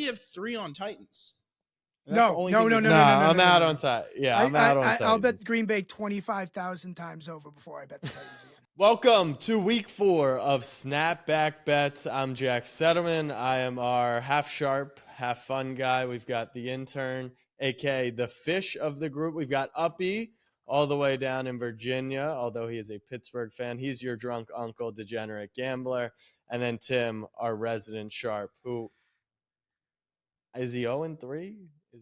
have 3 on Titans. No, I'm out on Titans. Yeah, I'm out on Titans. I'll bet Green Bay 25,000 times over before I bet the Titans again. Welcome to week 4 of Snapback Bets. I'm Jack Settleman. I am our half sharp, half fun guy. We've got the intern, aka the fish of the group. We've got Uppy all the way down in Virginia, although he is a Pittsburgh fan. He's your drunk uncle, degenerate gambler. And then Tim, our resident sharp, who is he 0-3?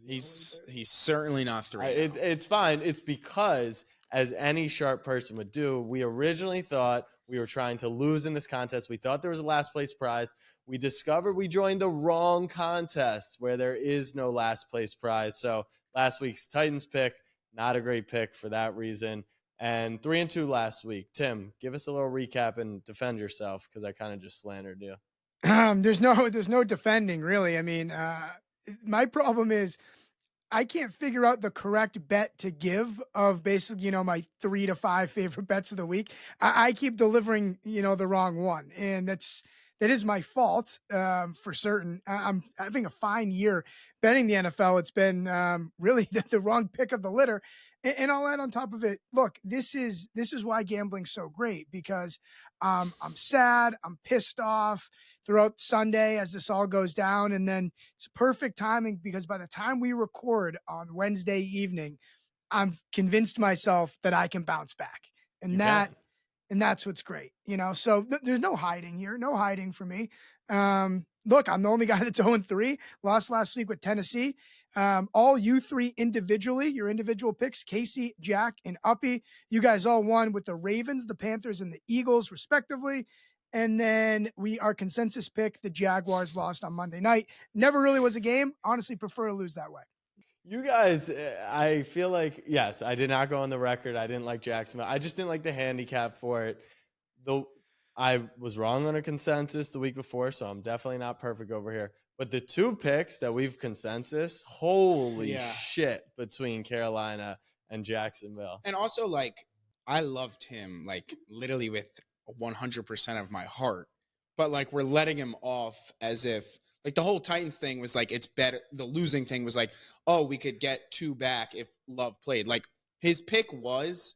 He's certainly not 3. It's fine. It's because, as any sharp person would do, we originally thought we were trying to lose in this contest. We thought there was a last place prize. We discovered we joined the wrong contest where there is no last place prize. So last week's Titans pick, not a great pick for that reason. And 3-2 last week. Tim, give us a little recap and defend yourself, because I kind of just slandered you. There's no defending, really. I mean, my problem is I can't figure out the correct bet to give of basically, my 3 to 5 favorite bets of the week. I keep delivering, the wrong one. And that is my fault, for certain. I'm having a fine year betting the NFL. It's been really the wrong pick of the litter. And I'll add on top of it, look, this is why gambling's so great, because I'm sad, I'm pissed off throughout Sunday as this all goes down. And then it's perfect timing, because by the time we record on Wednesday evening, I've convinced myself that I can bounce back. And that's what's great, so there's no hiding here, no hiding for me. Look, I'm the only guy that's 0-3, lost last week with Tennessee. All you three individually, your individual picks, Casey, Jack, and Uppy, you guys all won with the Ravens, the Panthers, and the Eagles, respectively. And then our consensus pick, the Jaguars, lost on Monday night. Never really was a game. Honestly, prefer to lose that way. You guys, I feel like, yes, I did not go on the record. I didn't like Jacksonville. I just didn't like the handicap for it. I was wrong on a consensus the week before, so I'm definitely not perfect over here. But the 2 picks that we've consensus, holy shit, between Carolina and Jacksonville. And also, I loved him, literally with 100% of my heart. But, we're letting him off as if, the whole Titans thing was, it's better. The losing thing was we could get 2 back if Love played. His pick was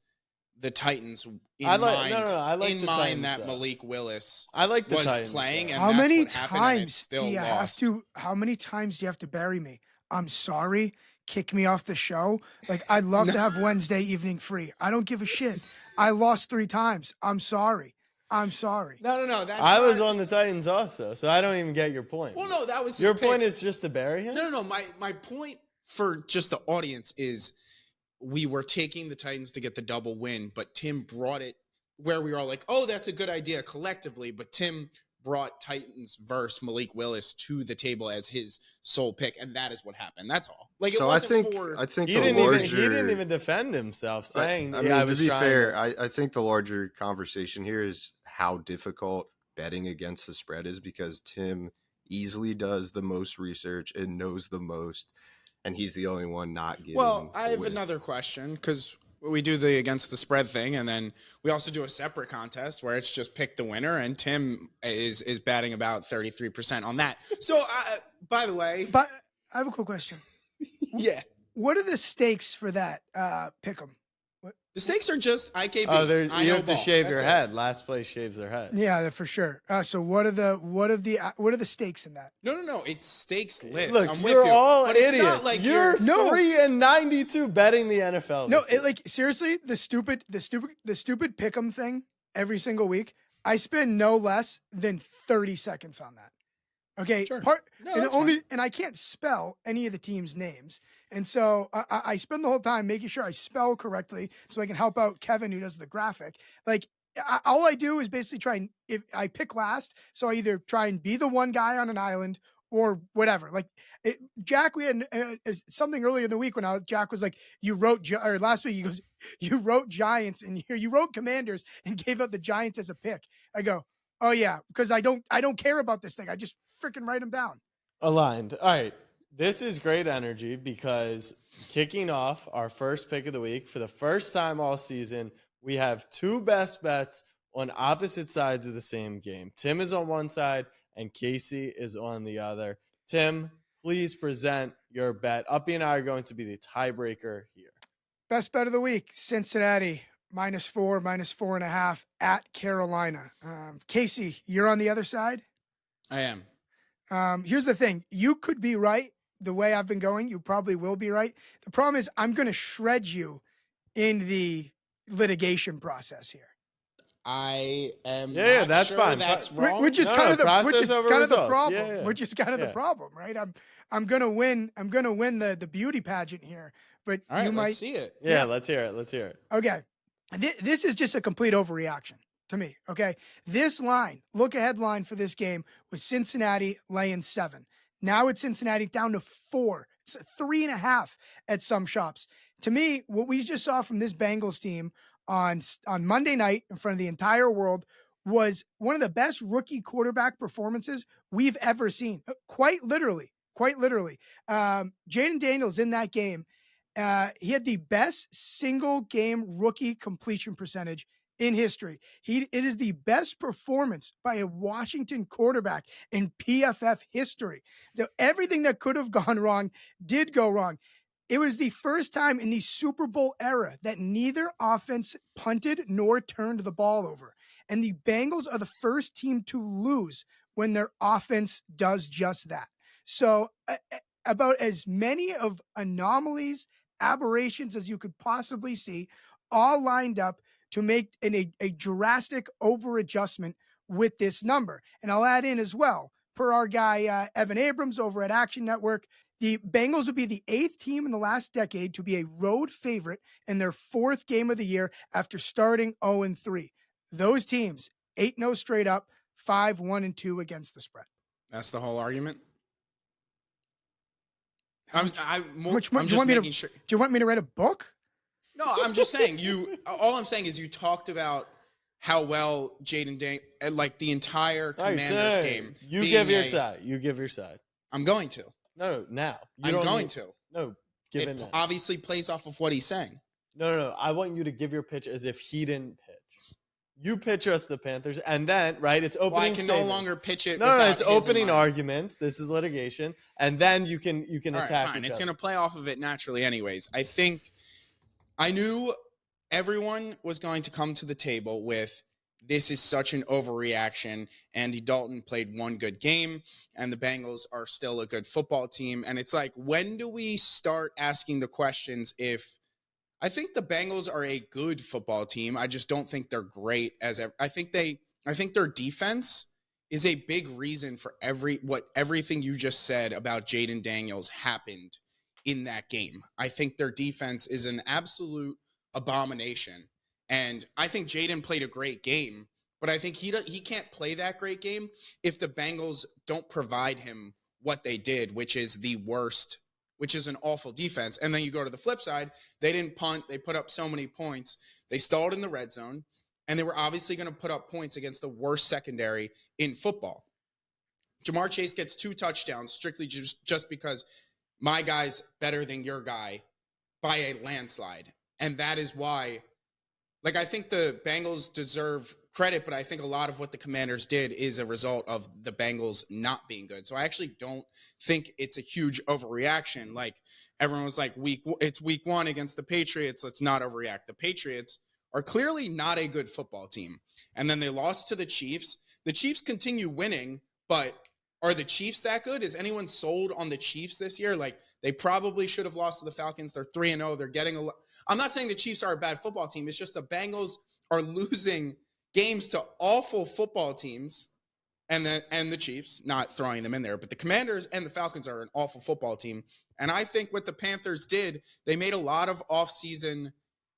the Titans I like that Malik Willis was Titans, playing. And how many times do you have to? How many times do you have to bury me? I'm sorry. Kick me off the show. I'd love to have Wednesday evening free. I don't give a shit. I lost 3 times. I'm sorry. No. I was on the Titans also, so I don't even get your point. Well, no, that was your point is just to bury him? No. My point for just the audience is we were taking the Titans to get the double win, but Tim brought it where we were all like, oh, that's a good idea collectively. But Tim brought Titans versus Malik Willis to the table as his sole pick, and that is what happened. That's all. I think he didn't even defend himself, saying, to be fair, I think the larger conversation here is how difficult betting against the spread is, because Tim easily does the most research and knows the most, and he's the only one not getting. Well, I have another question, because we do the against the spread thing, and then we also do a separate contest where it's just pick the winner, and Tim is batting about 33% on that. So, by the way, but I have a quick question. Yeah, what are the stakes for that pick 'em? The stakes are just IKB. Oh, you have to shave your head. Last place shaves their head. Yeah, for sure. So what are the stakes in that? No. It's stakes list. Look, I'm you're with you, all but idiots. It's not like you're 3-92 betting the NFL. No, seriously, the stupid pick'em thing every single week. I spend no less than 30 seconds on that. Okay, sure. And I can't spell any of the teams' names. And so I spend the whole time making sure I spell correctly so I can help out Kevin, who does the graphic. All I do is basically try if I pick last, so I either try and be the one guy on an island or whatever. Jack, we had something earlier in the week when Jack was like, or last week he goes, you wrote Giants and you wrote Commanders and gave out the Giants as a pick. I go, oh yeah, because I don't care about this thing. I just freaking write them down. Aligned. All right. This is great energy, because kicking off our first pick of the week for the first time all season, we have 2 best bets on opposite sides of the same game. Tim is on one side and Casey is on the other. Tim, please present your bet. Uppy and I are going to be the tiebreaker here. Best bet of the week, Cincinnati, -4, -4.5 at Carolina. Casey, you're on the other side? I am. Here's the thing. You could be right. The way I've been going, you probably will be right. The problem is I'm going to shred you in the litigation process here. I am Yeah, not that's sure fine. that's wrong. Which is No, kind no, of the process over results. problem. Yeah. Which is kind of the Yeah. problem, right? I'm gonna win the beauty pageant here, but All right, you might let's see it. Yeah, Yeah. let's hear it. Let's hear it. Okay. This is just a complete overreaction to me. Okay. This line, look ahead line for this game was Cincinnati laying 7. Now it's Cincinnati down to 4. It's 3.5 at some shops. To me, what we just saw from this Bengals team on Monday night in front of the entire world was one of the best rookie quarterback performances we've ever seen. Quite literally. Jaden Daniels in that game, he had the best single game rookie completion percentage in history. It is the best performance by a Washington quarterback in PFF history. So everything that could have gone wrong did go wrong. It was the first time in the Super Bowl era that neither offense punted nor turned the ball over. And the Bengals are the first team to lose when their offense does just that. So about as many of anomalies, aberrations as you could possibly see, all lined up to make a drastic over-adjustment with this number. And I'll add in as well, per our guy Evan Abrams over at Action Network, the Bengals would be the 8th team in the last decade to be a road favorite in their 4th game of the year after starting 0-3. Those teams, 8-0 straight up, 5-1-2 against the spread. That's the whole argument. How I'm much I'm do you want just me making to? sure. Do you want me to write a book? No, I'm just saying all I'm saying is you talked about how well Jaden like the entire Commanders game. You being give your side. You give your side. I'm going to. No, now. I'm going to. No, give it now. Obviously plays off of what he's saying. No. I want you to give your pitch as if he didn't pitch. You pitch us the Panthers, and then, right, it's opening Well, I can statements. no longer pitch it. No, without it's his in opening mind. arguments. This is litigation. And then you can All right, attack fine. each It's other. going to play off of it naturally anyways. I think I knew everyone was going to come to the table with this is such an overreaction. Andy Dalton played one good game, and the Bengals are still a good football team. And it's like, when do we start asking the questions if I think the Bengals are a good football team. I just don't think they're great I think their defense is a big reason for everything you just said about Jaden Daniels happened in that game. I think their defense is an absolute abomination. And I think Jaden played a great game, but I think he can't play that great game if the Bengals don't provide him what they did, which is the worst, which is an awful defense. And then you go to the flip side, they didn't punt. They put up so many points. They stalled in the red zone, and they were obviously going to put up points against the worst secondary in football. Jamar Chase gets 2 touchdowns strictly just because my guy's better than your guy by a landslide. And that is why, like, I think the Bengals deserve credit, but I think a lot of what the Commanders did is a result of the Bengals not being good. So I actually don't think it's a huge overreaction. Like, everyone was like, it's week 1 against the Patriots. Let's not overreact. The Patriots are clearly not a good football team. And then they lost to the Chiefs. The Chiefs continue winning, but are the Chiefs that good? Is anyone sold on the Chiefs this year? Like, they probably should have lost to the Falcons. They're 3-0. They're getting I'm not saying the Chiefs are a bad football team. It's just the Bengals are losing games to awful football teams, and the Chiefs, not throwing them in there, but the Commanders and the Falcons are an awful football team. And I think what the Panthers did, they made a lot of offseason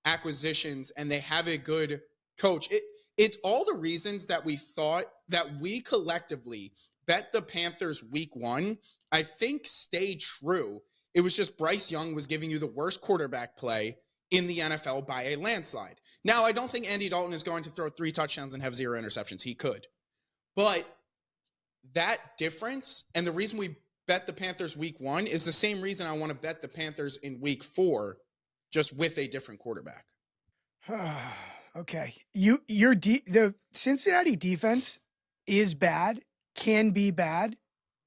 acquisitions, and they have a good coach. It's all the reasons that we thought that we collectively bet the Panthers week 1, I think stay true. It was just Bryce Young was giving you the worst quarterback play in the NFL by a landslide. Now, I don't think Andy Dalton is going to throw 3 touchdowns and have 0 interceptions. He could. But that difference, and the reason we bet the Panthers week 1 is the same reason I want to bet the Panthers in week 4, just with a different quarterback. Okay. The Cincinnati defense is bad, can be bad,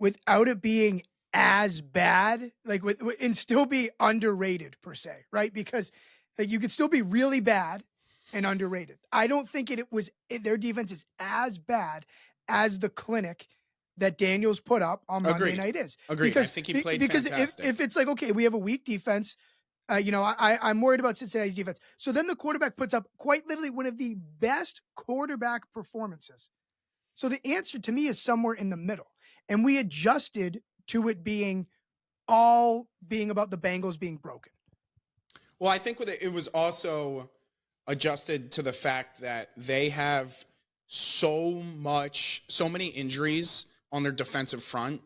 without it being as bad, like and still be underrated per se, right? Because like you could still be really bad and underrated. I don't think their defense is as bad as the clinic that Daniels put up on Monday Agreed. night is. Agreed. Because, I think he played because fantastic. if it's like, okay, we have a weak defense, I'm worried about Cincinnati's defense. So then the quarterback puts up quite literally one of the best quarterback performances. So the answer to me is somewhere in the middle. And we adjusted to it being about the Bengals being broken. Well, I think with it was also adjusted to the fact that they have so many injuries on their defensive front,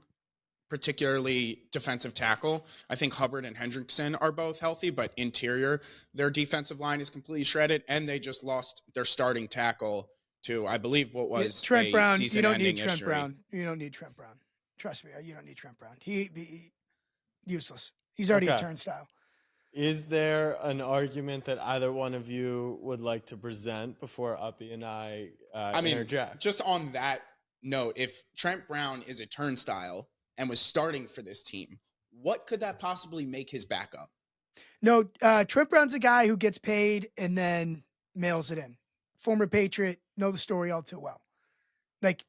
particularly defensive tackle. I think Hubbard and Hendrickson are both healthy, but interior, their defensive line is completely shredded, and they just lost their starting tackle to, I believe, what was Trent Brown. You don't need season-ending Trent injury. Brown. You don't need Trent Brown. Trust me, you don't need Trent Brown. He useless. He's already a turnstile. Is there an argument that either one of you would like to present before Uppy and I interject? Just on that note, if Trent Brown is a turnstile and was starting for this team, what could that possibly make his backup? No, Trent Brown's a guy who gets paid and then mails it in. Former Patriot, know the story all too well. Like,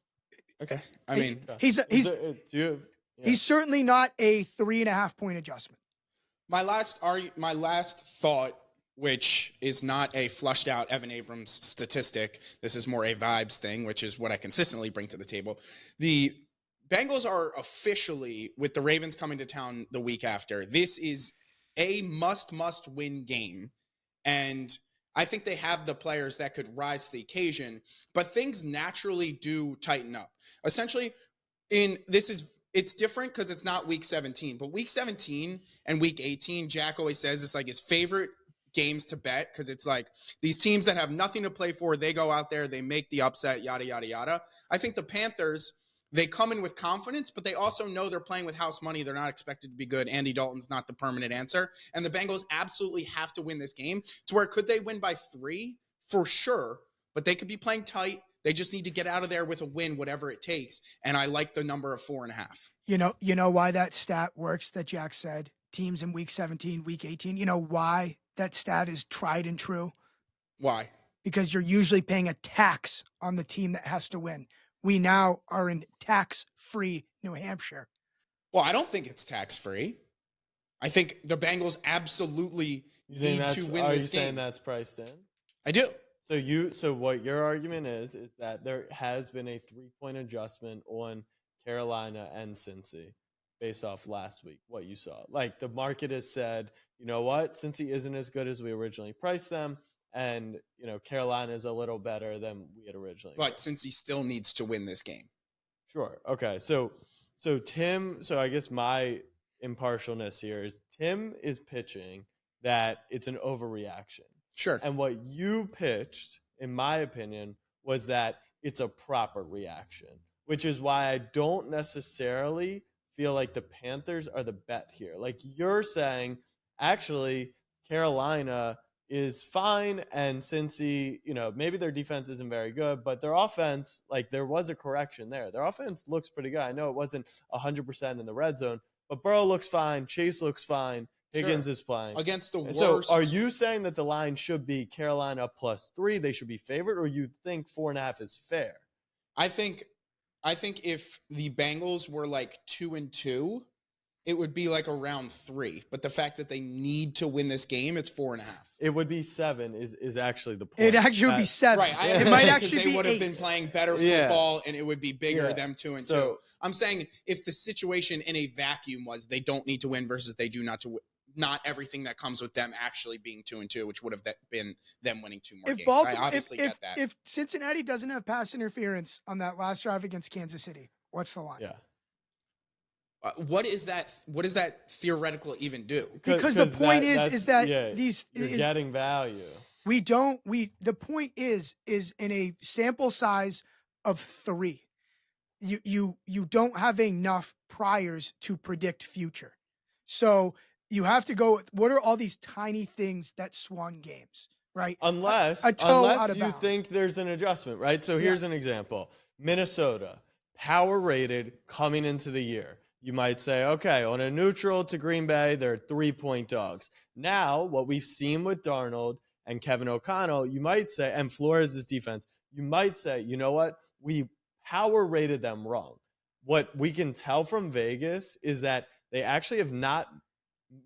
okay, he's certainly not a 3.5 point adjustment. My last thought, which is not a flushed out Evan Abrams statistic, this is more a vibes thing, which is what I consistently bring to the table. The Bengals are officially, with the Ravens coming to town the week after, this is a must win game. And I think they have the players that could rise to the occasion, but things naturally do tighten up. Essentially, it's different because it's not week 17, but week 17 and week 18, Jack always says it's like his favorite games to bet because it's like these teams that have nothing to play for, they go out there, they make the upset, yada, yada, yada. I think the Panthers, they come in with confidence, but they also know they're playing with house money. They're not expected to be good. Andy Dalton's not the permanent answer. And the Bengals absolutely have to win this game to where could they win by 3? For sure, but they could be playing tight. They just need to get out of there with a win, whatever it takes. And I like the number of 4.5. You know why that stat works that Jack said? Teams in week 17, week 18. You know why that stat is tried and true? Why? Because you're usually paying a tax on the team that has to win. We now are in tax-free New Hampshire. Well, I don't think it's tax-free. I think the Bengals absolutely need to win this game. Are you saying that's priced in? I do. So what your argument is that there has been a 3-point adjustment on Carolina and Cincy based off last week, what you saw. Like the market has said, you know what, Cincy isn't as good as we originally priced them, and Carolina is a little better than we had originally. But Cincy still needs to win this game. Sure. Okay. So Tim, I guess my impartialness here is Tim is pitching that it's an overreaction. Sure. And what you pitched, in my opinion, was that it's a proper reaction, which is why I don't necessarily feel like the Panthers are the bet here. Like you're saying, actually, Carolina is fine, and Cincy, maybe their defense isn't very good, but their offense, like there was a correction there. Their offense looks pretty good. I know it wasn't 100% in the red zone, but Burrow looks fine. Chase looks fine. Higgins is playing. Against the worst. So are you saying that the line should be Carolina +3, they should be favored, or you think 4.5 is fair? I think if the Bengals were like 2-2, it would be like around 3. But the fact that they need to win this game, it's 4.5. It would be 7 is actually the point. It actually would be 7. Right. It might actually be 8. They would have been playing better football, and it would be bigger than 2-2. I'm saying if the situation in a vacuum was they don't need to win versus they do not to win, not everything that comes with them actually being 2-2, which would have been them winning 2 more games. I obviously get that. If Cincinnati doesn't have pass interference on that last drive against Kansas City, what's the line? Yeah. What does that theoretical even do? Because the point is that you're getting value. The point is in a sample size of 3, you don't have enough priors to predict future. So you have to go with what are all these tiny things that swung games, right? Unless you think there's an adjustment, right? So here's an example. Minnesota, power rated coming into the year. you might say, okay, on a neutral to Green Bay, they're 3-point dogs. Now, what we've seen with Darnold and Kevin O'Connell, you might say, and Flores' defense, you might say, you know what? We power rated them wrong. What we can tell from Vegas is that they actually have not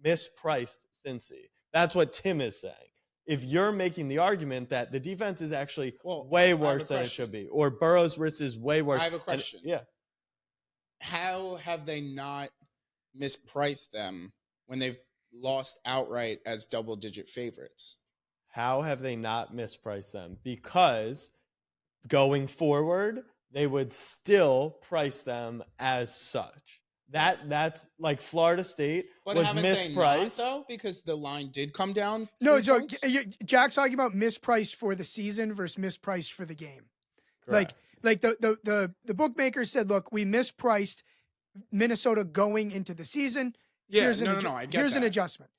mispriced Cincy. That's what Tim is saying. If you're making the argument that the defense is actually way worse than it should be, or Burrow's risk is way worse. I have a question. Yeah. How have they not mispriced them when they've lost outright as double-digit favorites? How have they not mispriced them? Because going forward, they would still price them as such. That's like Florida State But was haven't mispriced. they not, though? Because the line did come down. No, 3 Joe, points? Jack's talking about mispriced for the season versus mispriced for the game. Correct. Like the bookmakers said, look, we mispriced Minnesota going into the season. Yeah, Here's I get here's an that. adjustment.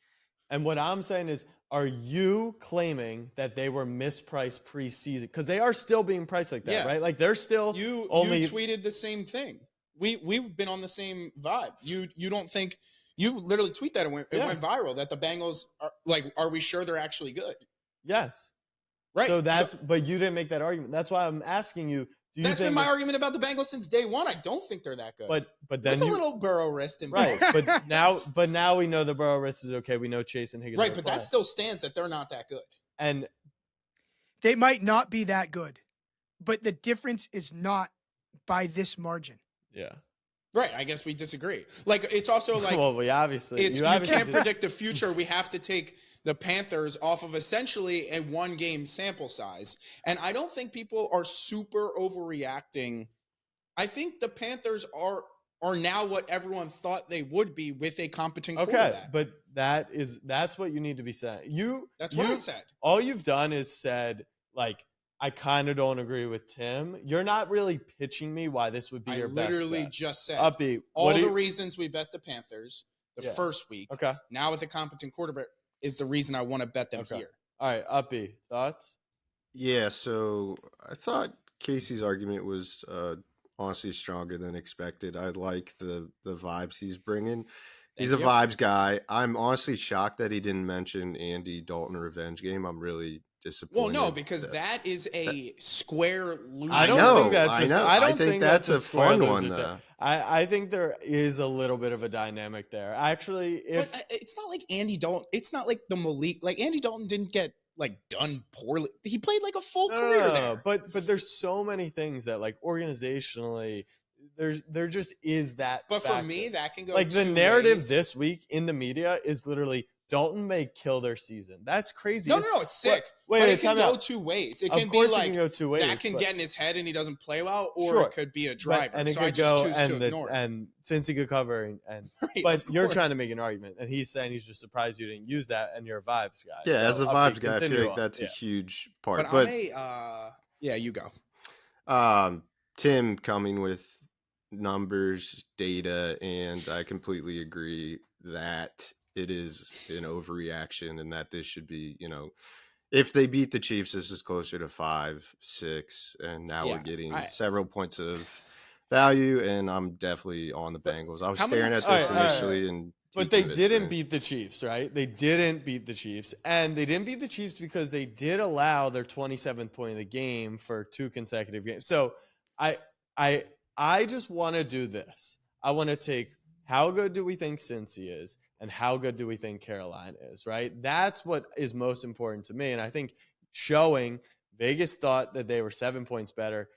And what I'm saying is, are you claiming that they were mispriced preseason? Because they are still being priced like that, Yeah. right? Like they're still You only tweeted the same thing. We've been on the same vibe. You don't think you literally tweet that it went Yes. viral that the Bengals are like, are we sure they're actually good? yes. Right. So but you didn't make that argument. That's why I'm asking you. Do you that's been think my argument about the Bengals since day one. I don't think they're that good. But then With a you little Burrow wrist in right. but now we know the Burrow risk is okay. We know Chase and Higgins. right, are but fine. that still stands that they're not that good. And They might not be that good, but the difference is not by this margin. yeah. Right. I guess we disagree. Like it's also like well, we obviously you obviously can't did- predict the future. We have to take the Panthers off of essentially a 1-game sample size. And I don't think people are super overreacting. I think the Panthers are now what everyone thought they would be with a competent Okay, quarterback. but that's what you need to be saying. That's what I said. All you've done is said like I kind of don't agree with Tim. You're not really pitching me why this would be I your best literally bet. just said Uppy, all the reasons we bet the Panthers the Yeah. first week. Okay. Now with a competent quarterback is the reason I want to bet them Okay. here. All right, Uppy, thoughts? Yeah, so I thought Casey's argument was honestly stronger than expected. I like the vibes he's bringing. He's a you. vibes guy. I'm honestly shocked that he didn't mention Andy Dalton revenge game. I'm really disappointed. Well, no, because that is a square loser. I don't know, think that's I a, know. I don't I think that's that's a square fun loser one, thing. though. I think there is a little bit of a dynamic there. Actually, if But it's not like Andy Dalton. It's not like the Malik. Like Andy Dalton didn't get like done poorly. He played like a full career there. But there's so many things that like organizationally there just is that. But for factor. me, that can go like the two narrative ways. this week in the media is literally Dalton may kill their season. That's crazy. No, it's sick. Wait, but wait, it can time go out. two ways. It Of can be course it like can go two ways, that can but- get in his head and he doesn't play well, or Sure. it could be a driver. and it so could I just go choose to ignore it. and since he could cover and Right, but of you're course. trying to make an argument and he's saying he's just surprised you didn't use that and you're a vibes guy. Yeah, So, as a Uppy, vibes guy, I continue feel like on. that's a Yeah. huge part. But, But, yeah, you go. Tim coming with numbers, data, and I completely agree that it is an overreaction and that this should be, if they beat the Chiefs, this is closer to 5-6, and now we're Yeah, getting I- several points of value, and I'm definitely on the Bengals. I was How many- staring at All this right, all right, initially, all right. and But he they convinced didn't me. beat the Chiefs, right? They didn't beat the Chiefs. And they didn't beat the Chiefs because they did allow their 27th point of the game for 2 consecutive games. So I just want to do this. I want to take how good do we think Cincy is and how good do we think Carolina is, right? That's what is most important to me. And I think showing Vegas thought that they were 7 points better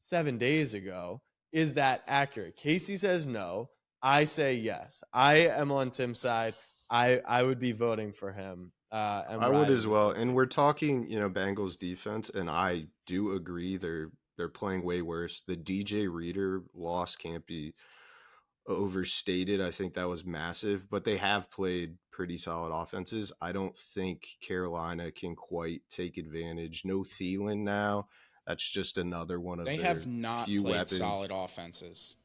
7 days ago. Is that accurate? Casey says no. I say yes. I am on Tim's side. I would be voting for him. I would as well. And we're talking, Bengals defense, and I do agree they're playing way worse. The DJ Reader loss can't be overstated. I think that was massive, but they have played pretty solid offenses. I don't think Carolina can quite take advantage. No Thielen now. That's just another one of They their have not few played weapons. solid offenses.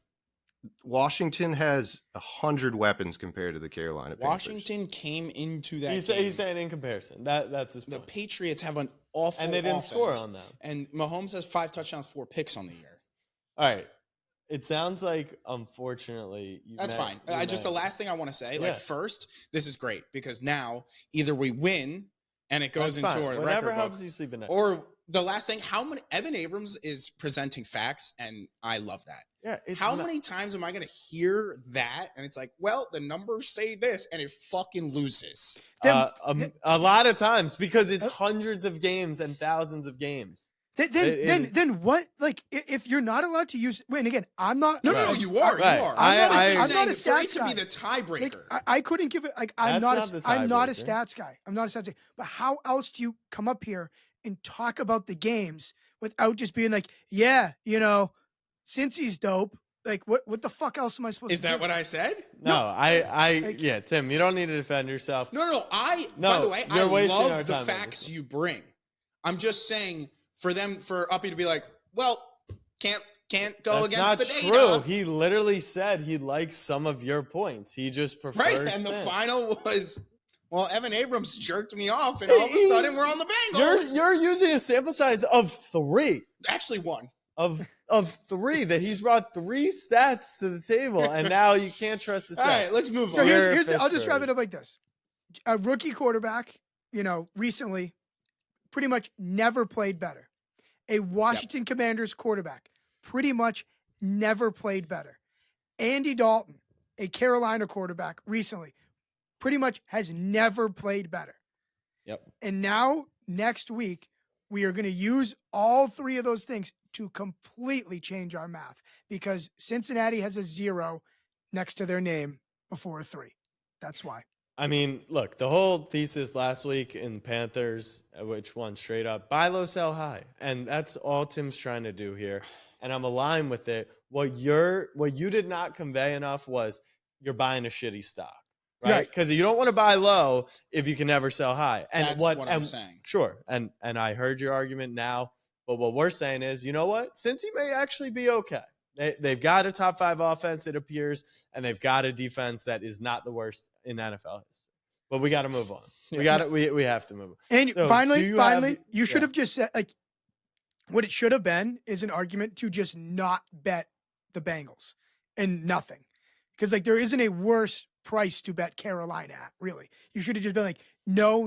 Washington has 100 weapons compared to the Carolina Panthers. Washington came into that He's game. saying in comparison. That's his The point. Patriots have an awful And they didn't offense. score on them. And Mahomes has 5 touchdowns, 4 picks on the year. All right. It sounds like, unfortunately, That's fine. Just the last thing I want to say, Yeah. first, this is great because now either we win and it goes That's into fine. a Whatever record helps book, you sleep at night. or the last thing, Evan Abrams is presenting facts, and I love that. Yeah, How many times am I going to hear that? And it's like, well, the numbers say this, and it fucking loses. A lot of times because it's hundreds of games and thousands of games. Then what? Like, if you're not allowed to use, and again, I'm not. No, Right. you are. Right. You are. I'm not a for it stats to guy. be the tiebreaker. Like, I couldn't give it. Like, I'm That's not not a the stats guy. I'm not a stats guy. But how else do you come up here and talk about the games without just being like, yeah, since he's dope. Like, what the fuck else am I supposed Is to do? that what I said? No, yeah, Tim, you don't need to defend yourself. No. By the way, I love the facts you bring. I'm just saying for Uppy to be like, well, can't go That's against not the data. true. He literally said he likes some of your points. He just prefers Right, and the Finn. final was, well, Evan Abrams jerked me off, and all of a sudden we're on the Bengals. You're using a sample size of 3. Actually one. Of 3 that he's brought 3 stats to the table, and now you can't trust the stats. All right, let's move So on. here's I'll just wrap it up like this: a rookie quarterback, recently, pretty much never played better. A Washington Commanders quarterback, pretty much never played better. Andy Dalton, a Carolina quarterback, recently, pretty much has never played better. Yep. And now next week, we are going to use all 3 of those things to completely change our math because Cincinnati has a 0 next to their name before a 3. That's why. I mean, look, the whole thesis last week in Panthers, which won straight up, buy low, sell high. And that's all Tim's trying to do here. And I'm aligned with it. What you did not convey enough was you're buying a shitty stock. Right? Because you don't want to buy low if you can never sell high. And That's what I'm saying. Sure. And I heard your argument now. But what we're saying is, you know what? Cincy may actually be okay. They've got a top 5 offense, it appears, and they've got a defense that is not the worst in NFL history. But we got to move on. We have to move on. And So, finally, you should have just said, like, what it should have been is an argument to just not bet the Bengals and nothing. Because, like, there isn't a worse price to bet Carolina at, really. You should have just been like, no.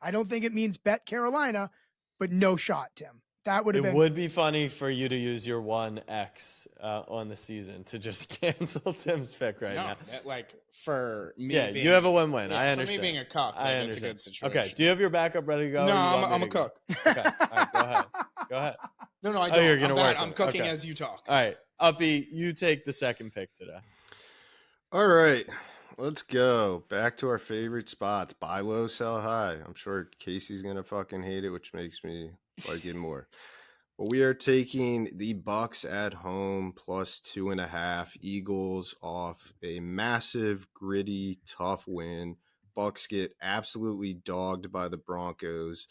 I don't think it means bet Carolina, but no shot, Tim. That would have been. It would be funny for you to use your 1x on the season to just cancel Tim's pick now. For me, you have a win-win. Yeah, I understand. For me being a cook, it's a good situation. Okay, do you have your backup ready to go? No, I'm a cook. Okay, all right, go ahead. No, I don't. You're gonna work. I'm cooking as you talk. All right, Uppy, you take the second pick today. All right, let's go back to our favorite spots. Buy low, sell high. I'm sure Casey's gonna fucking hate it, which makes me like it more. But we are taking the Bucks at home plus 2.5. Eagles off a massive, gritty, tough win. Bucks get absolutely dogged by the Broncos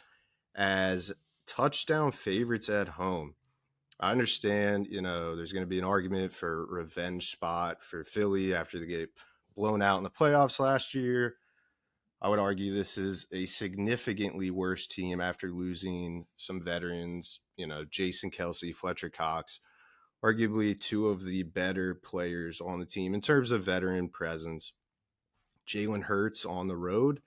as touchdown favorites at home. I understand, there's going to be an argument for revenge spot for Philly after they get blown out in the playoffs last year. I would argue this is a significantly worse team after losing some veterans, Jason Kelsey, Fletcher Cox, arguably 2 of the better players on the team in terms of veteran presence. Jalen Hurts on the road,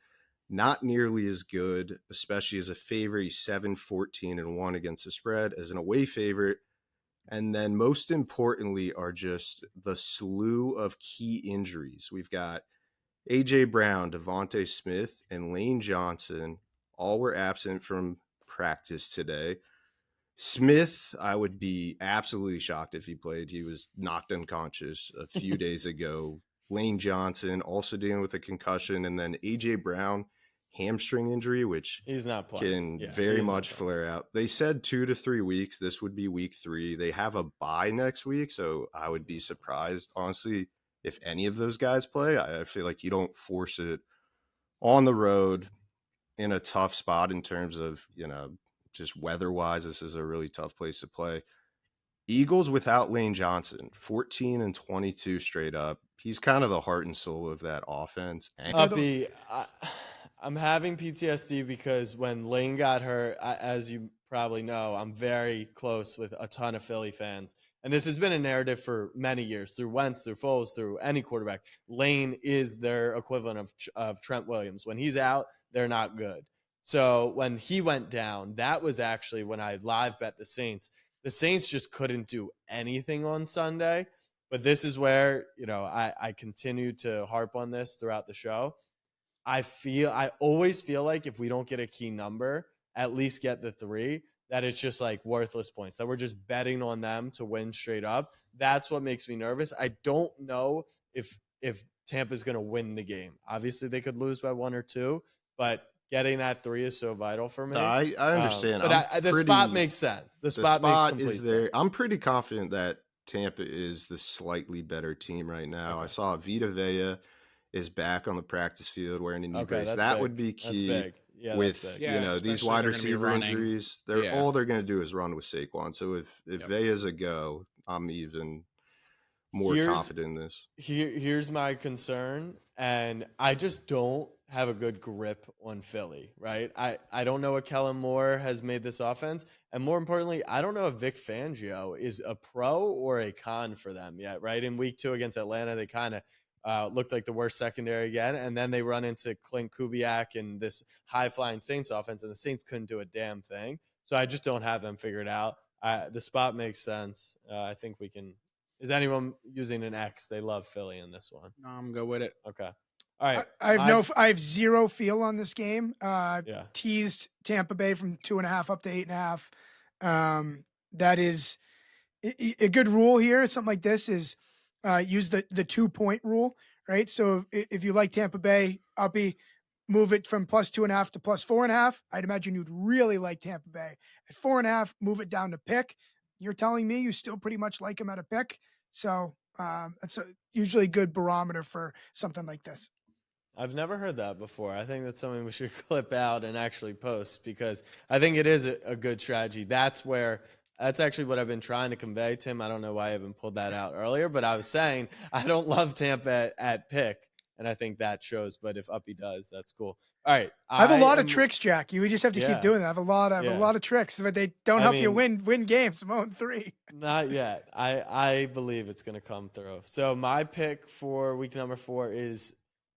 not nearly as good, especially as a favorite. He's 7-14-1 against the spread as an away favorite. And then most importantly are just the slew of key injuries. We've got A.J. Brown, Devontae Smith, and Lane Johnson all were absent from practice today. Smith, I would be absolutely shocked if he played. He was knocked unconscious a few days ago. Lane Johnson also dealing with a concussion. And then A.J. Brown, hamstring injury, which he's not playing. Can very much flare out. They said 2 to 3 weeks. This would be week 3. They have a bye next week, so I would be surprised, honestly, if any of those guys play. I feel like you don't force it on the road in a tough spot in terms of, just weather-wise. This is a really tough place to play. Eagles without Lane Johnson, 14-22 straight up. He's kind of the heart and soul of that offense. Uppy, I'm having PTSD because when Lane got hurt, as you probably know, I'm very close with a ton of Philly fans. And this has been a narrative for many years through Wentz, through Foles, through any quarterback. Lane is their equivalent of Trent Williams. When he's out, they're not good. So when he went down, that was actually when I live bet the Saints. The Saints just couldn't do anything on Sunday. But this is where, I continue to harp on this throughout the show. I always feel like if we don't get a key number, at least get the 3, that it's just like worthless points, that we're just betting on them to win straight up. That's what makes me nervous. I don't know if Tampa's going to win the game. Obviously, they could lose by 1 or 2, but getting that 3 is so vital for me. I understand. But the spot makes sense. The spot makes complete sense. I'm pretty confident that Tampa is the slightly better team right now. Okay. I saw Vita Vea is back on the practice field wearing a knee brace. That big. Would be key. That's big. Yeah, with these wide receiver injuries. All they're going to do is run with Saquon. So if Vea's a go, I'm even more confident in this. Here's my concern, and I just don't have a good grip on Philly, right? I don't know what Kellen Moore has made this offense, and more importantly, I don't know if Vic Fangio is a pro or a con for them yet, right? In week 2 against Atlanta, they kind of looked like the worst secondary again, and then they run into Clint Kubiak and this high-flying Saints offense, and the Saints couldn't do a damn thing. So I just don't have them figured out. The spot makes sense. I think we can. Is anyone using an X? They love Philly in this one. No, I'm go with it. Okay. All right. I have zero feel on this game. Teased Tampa Bay from 2.5 up to 8.5. That is a good rule here. Something like this is use the 2-point rule, right? So if you like Tampa Bay, Uppy, move it from +2.5 to +4.5. I'd imagine you'd really like Tampa Bay at 4.5. Move it down to pick. You're telling me you still pretty much like him at a pick. So that's usually a good barometer for something like this. I've never heard that before. I think that's something we should clip out and actually post, because I think it is a good strategy. That's actually what I've been trying to convey, Tim. I don't know why I haven't pulled that out earlier, but I was saying I don't love Tampa at pick, and I think that shows. But if Uppy does, that's cool. All right. I have a lot of tricks, Jack. You just have to keep doing that. I have a lot of tricks, but they don't help you win games. I'm 0-3. Not yet. I believe it's going to come through. So my pick for week number 4 is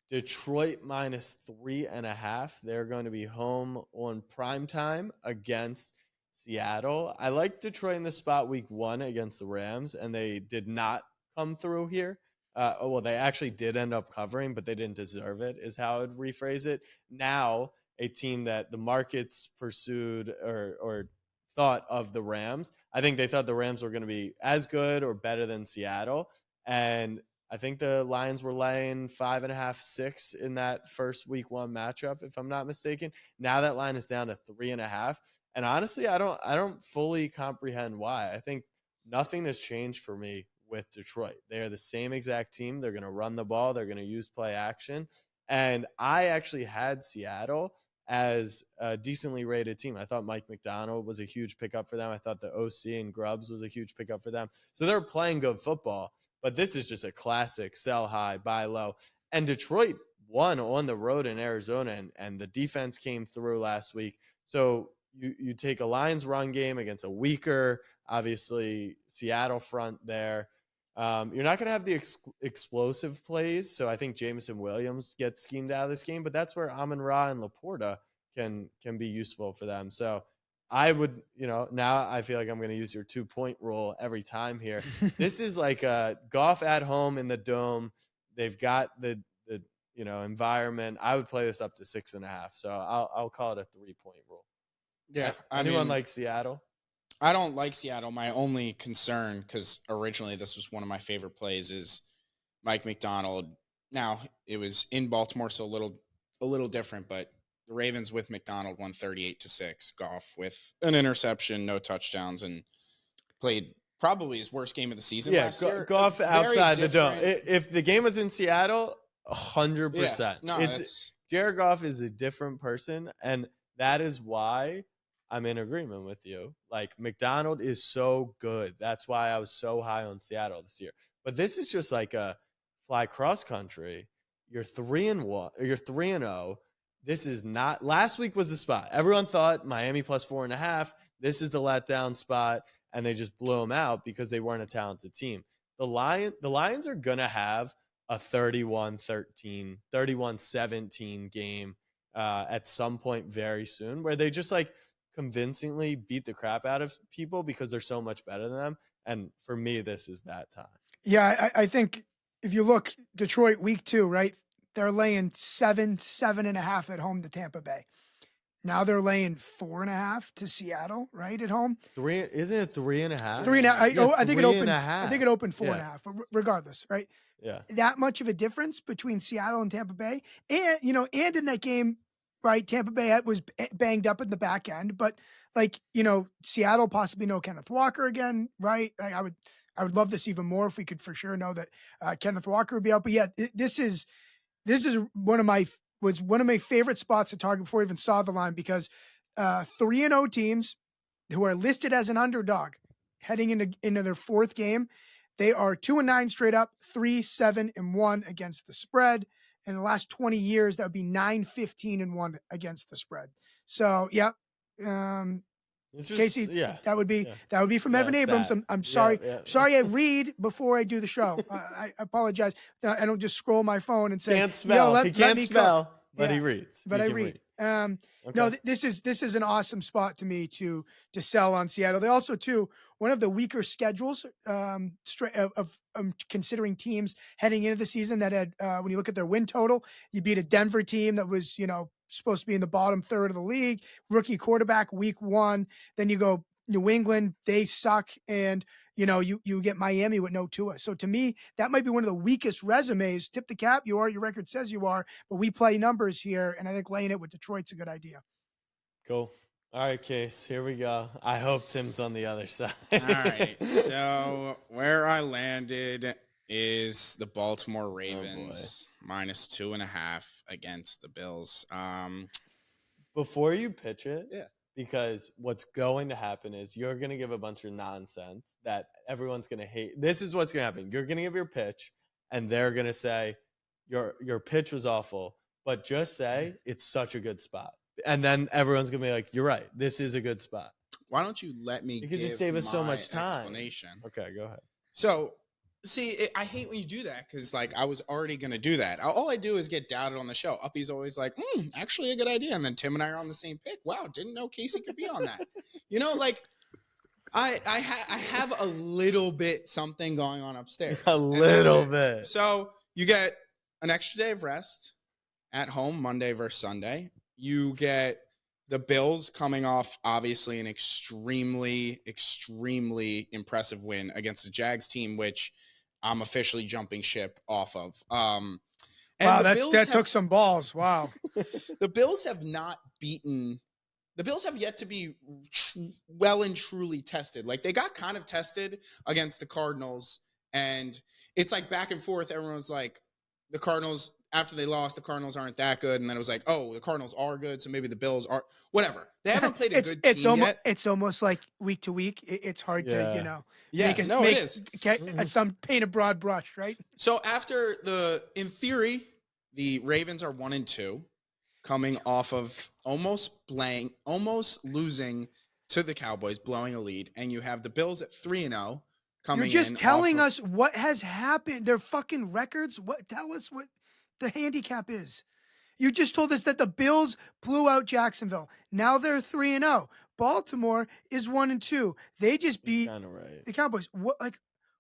Detroit -3.5. They're going to be home on primetime against Seattle. I like Detroit in the spot week 1 against the Rams, and they did not come through here. They actually did end up covering, but they didn't deserve it, is how I would rephrase it. Now, a team that the markets pursued or thought of the Rams, I think they thought the Rams were going to be as good or better than Seattle. And I think the Lions were laying 5.5, 6 in that first week 1 matchup, if I'm not mistaken. Now that line is down to 3.5. And honestly, I don't fully comprehend why. I think nothing has changed for me with Detroit. They are the same exact team. They're going to run the ball. They're going to use play action. And I actually had Seattle as a decently rated team. I thought Mike McDonald was a huge pickup for them. I thought the OC and Grubbs was a huge pickup for them. So they're playing good football, but this is just a classic sell high, buy low. And Detroit won on the road in Arizona, and the defense came through last week. So you take a Lions run game against a weaker, obviously, Seattle front there. You're not going to have the explosive plays, so I think Jameson Williams gets schemed out of this game, but that's where Amon-Ra and Laporta can be useful for them. So I would, now I feel like I'm going to use your 2-point rule every time here. This is like a Goff at home in the Dome. They've got the environment. I would play this up to 6.5. So I'll call it a 3-point rule. Yeah. Anyone like Seattle? I don't like Seattle. My only concern, because originally this was one of my favorite plays, is Mike McDonald. Now, it was in Baltimore, so a little different, but the Ravens with McDonald won 38-6. Goff with an interception, no touchdowns, and played probably his worst game of the season last year. Goff outside the dome. If the game was in Seattle, 100%. Yeah, no, Jared Goff is a different person, and that is why I'm in agreement with you. Like, McDonald is so good. That's why I was so high on Seattle this year. But this is just like a fly cross country. You're 3-1. You're 3-0. this is not. Last week was the spot. Everyone thought Miami plus 4.5. This is the letdown spot, and they just blew them out because they weren't a talented team. The Lions are gonna have a 31-13, 31-17 game at some point very soon, where they just like convincingly beat the crap out of people because they're so much better than them. And for me, this is that time. Yeah, I think if you look, Detroit week 2, right? They're laying 7.5 at home to Tampa Bay. Now they're laying 4.5 to Seattle, right, at home. Isn't it 3.5? 3.5. I think it opened. 3.5. I think it opened 4.5. But regardless, right? Yeah. That much of a difference between Seattle and Tampa Bay, and and in that game, right? Tampa Bay was banged up in the back end, but Seattle possibly no Kenneth Walker again, right? I would love this even more if we could for sure know that Kenneth Walker would be out. But yeah, this is one of my favorite spots to target before I even saw the line, because 3-0 teams who are listed as an underdog heading into their 4th game, they are 2-9 straight up, 3-7-1 against the spread. In the last 20 years, that would be 9-15-1 against the spread. So yeah. Casey, that would be from Evan Abrams. I'm sorry. Sorry, I read before I do the show. I apologize. I don't just scroll my phone and say, can't spell. He can't spell, but he reads. But I read. Okay. No, this is an awesome spot to me to sell on Seattle. They also too, one of the weaker schedules of considering teams heading into the season that had when you look at their win total, you beat a Denver team that was supposed to be in the bottom third of the league, rookie quarterback week 1. Then you go New England, they suck. And you get Miami with no Tua. So to me, that might be one of the weakest resumes. Tip the cap. You are, your record says you are, but we play numbers here. And I think laying it with Detroit's a good idea. Cool. All right, Case, here we go. I hope Tim's on the other side. All right. So where I landed is the Baltimore Ravens minus 2.5 against the Bills. Before you pitch it, yeah, because what's going to happen is you're going to give a bunch of nonsense that everyone's going to hate. This is what's going to happen. You're going to give your pitch, and they're going to say your pitch was awful, but just say it's such a good spot. And then everyone's going to be like, you're right. This is a good spot. Why don't you let me? You could just save us so much time. Explanation. Okay, go ahead. So, see, I hate when you do that because, I was already going to do that. All I do is get doubted on the show. Uppy's always like, actually a good idea. And then Tim and I are on the same pick. Wow, didn't know Casey could be on that. I have a little bit something going on upstairs. A little bit. So, you get an extra day of rest at home, Monday versus Sunday. You get the Bills coming off, obviously, an extremely, extremely impressive win against the Jags team, which I'm officially jumping ship off of. Wow, that took some balls. Wow. The Bills have yet to be well and truly tested. They got kind of tested against the Cardinals, and it's back and forth. Everyone's like, the Cardinals, after they lost, the Cardinals aren't that good. And then it was like, oh, the Cardinals are good, so maybe the Bills are. Whatever. They haven't played a good team yet. It's almost like week to week. It's hard to, it is. Some paint a broad brush, right? So after in theory, the Ravens are 1-2, coming off of almost losing to the Cowboys, blowing a lead. And you have the Bills at 3-0. You're just telling us what has happened. Their fucking records. Tell us what the handicap is. You just told us that the Bills blew out Jacksonville. Now they're 3-0. Baltimore is 1-2. They just beat the Cowboys. What?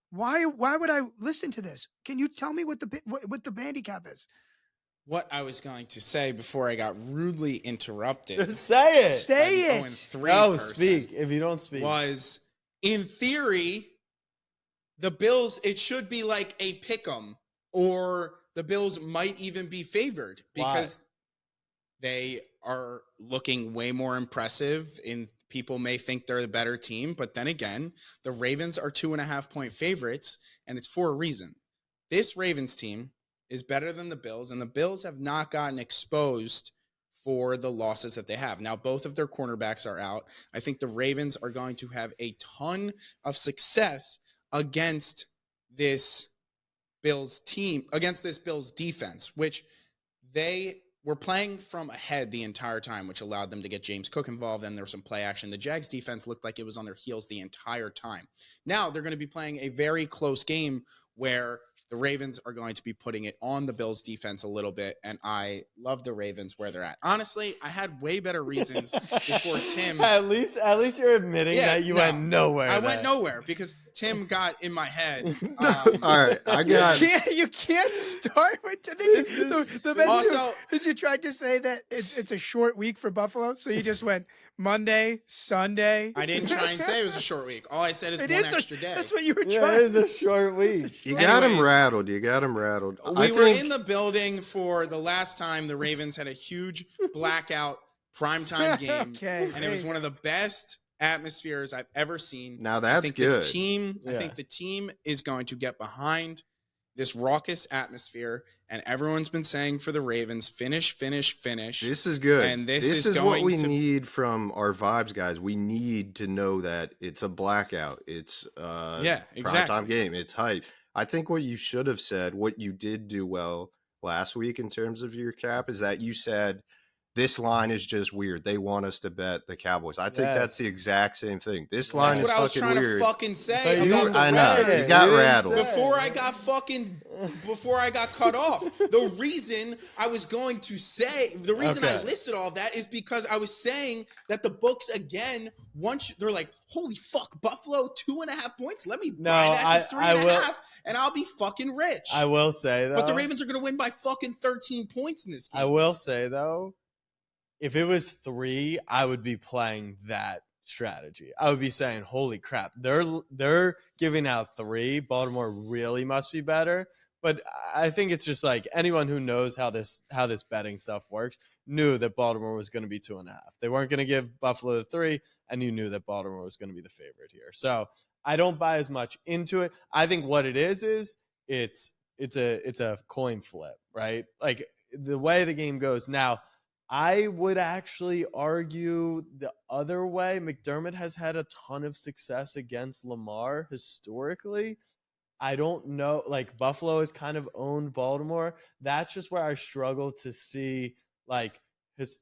Why would I listen to this? Can you tell me what the handicap is? What I was going to say before I got rudely interrupted. Just say it. Say it. Speak. If you don't speak. Was, in theory, the Bills, it should be like a pick'em, or the Bills might even be favored because they are looking way more impressive, and people may think they're the better team. But then again, the Ravens are 2.5-point favorites, and it's for a reason. This Ravens team is better than the Bills, and the Bills have not gotten exposed for the losses that they have. Now, both of their cornerbacks are out. I think the Ravens are going to have a ton of success against this Bills team, against this Bills defense, which they were playing from ahead the entire time, which allowed them to get James Cook involved. And there was some play action. The Jags defense looked like it was on their heels the entire time. Now they're going to be playing a very close game where the Ravens are going to be putting it on the Bills defense a little bit. And I love the Ravens where they're at. Honestly, I had way better reasons before Tim. At least you're admitting that you went nowhere. I went nowhere because Tim got in my head. All right, I got. You can't start with the best Also, is you tried to say that it's a short week for Buffalo, so you just went Monday, Sunday. I didn't try and say it was a short week. All I said is one extra day. That's what you were Yeah, trying. it is a short week. You got him Anyways, rattled. You got him rattled. We were in the building for the last time the Ravens had a huge blackout primetime game, and it was one of the best atmospheres I've ever seen. Now that's I think good. I think the team is going to get behind this raucous atmosphere, and everyone's been saying for the Ravens, finish. This is good. And this is is what going we to- need from our vibes, guys. We need to know that it's a blackout. It's exactly. primetime game. It's hype. I think what you should have said, what you did do well last week in terms of your cap, is that you said this line is just weird. They want us to bet the Cowboys. I think that's the exact same thing. This line That's is what I was fucking trying weird. to fucking say. But you- about the I know. Ravens. You got didn't rattled. say. Before I got cut off. The reason I was going to say, the reason I Okay. listed all that is because I was saying that the books, again, they're like, holy fuck, Buffalo 2.5 points. Let me buy that to 3.5 and I'll be fucking rich. I will say though. But the Ravens are going to win by fucking 13 points in this game. I will say though, if it was 3, I would be playing that strategy. I would be saying, "Holy crap, they're giving out 3. Baltimore really must be better." But I think it's just like anyone who knows how this betting stuff works knew that Baltimore was going to be 2.5. They weren't going to give Buffalo the 3, and you knew that Baltimore was going to be the favorite here. So I don't buy as much into it. I think what it is it's a coin flip, right? Like the way the game goes now. I would actually argue the other way. McDermott has had a ton of success against Lamar historically. I don't know. Like Buffalo has kind of owned Baltimore. That's just where I struggle to see